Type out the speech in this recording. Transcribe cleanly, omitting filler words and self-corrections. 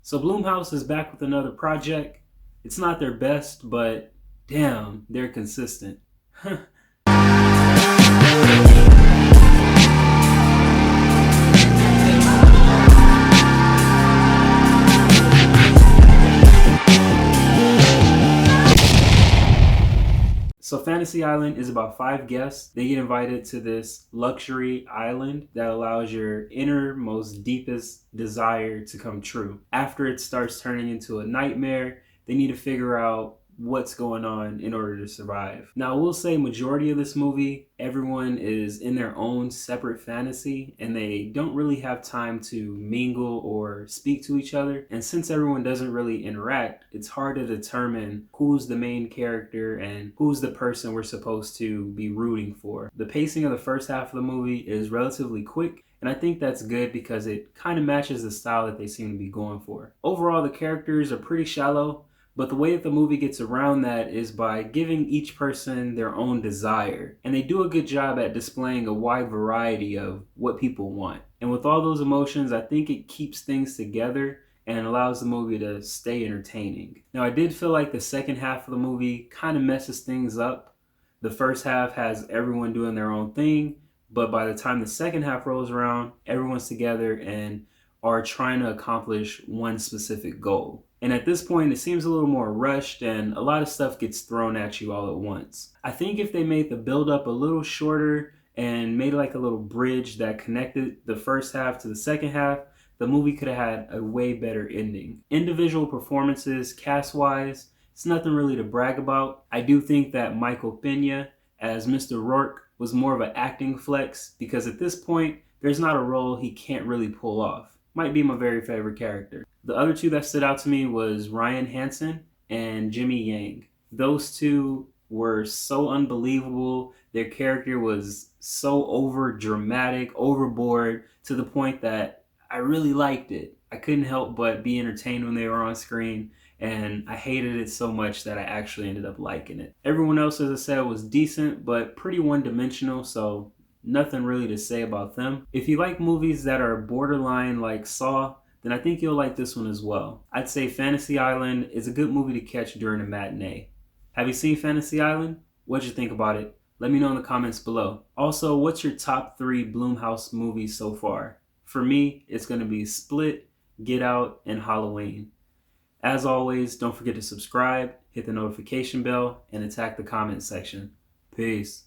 So Blumhouse is back with another project. It's not their best, but damn, they're consistent. So Fantasy Island is about 5 guests. They get invited to this luxury island that allows your innermost, deepest desire to come true. After it starts turning into a nightmare, they need to figure out what's going on in order to survive. Now, I will say majority of this movie, everyone is in their own separate fantasy and they don't really have time to mingle or speak to each other. And since everyone doesn't really interact, it's hard to determine who's the main character and who's the person we're supposed to be rooting for. The pacing of the first half of the movie is relatively quick, and I think that's good because it kind of matches the style that they seem to be going for. Overall, the characters are pretty shallow, but the way that the movie gets around that is by giving each person their own desire. And they do a good job at displaying a wide variety of what people want. And with all those emotions, I think it keeps things together and allows the movie to stay entertaining. Now, I did feel like the second half of the movie kind of messes things up. The first half has everyone doing their own thing, but by the time the second half rolls around, everyone's together and are trying to accomplish one specific goal. And at this point, it seems a little more rushed and a lot of stuff gets thrown at you all at once. I think if they made the build up a little shorter and made like a little bridge that connected the first half to the second half, the movie could have had a way better ending. Individual performances, cast-wise, it's nothing really to brag about. I do think that Michael Pena as Mr. Rourke was more of an acting flex because at this point, there's not a role he can't really pull off. Might be my very favorite character. The other two that stood out to me was Ryan Hansen and Jimmy Yang. Those two were so unbelievable. Their character was so over dramatic, overboard, to the point that I really liked it. I couldn't help but be entertained when they were on screen, and I hated it so much that I actually ended up liking it. Everyone else, as I said, was decent, but pretty one-dimensional, so nothing really to say about them. If you like movies that are borderline like Saw, then I think you'll like this one as well. I'd say Fantasy Island is a good movie to catch during a matinee. Have you seen Fantasy Island? What'd you think about it? Let me know in the comments below. Also, what's your top 3 Blumhouse movies so far? For me, it's going to be Split, Get Out, and Halloween. As always, don't forget to subscribe, hit the notification bell, and attack the comment section. Peace.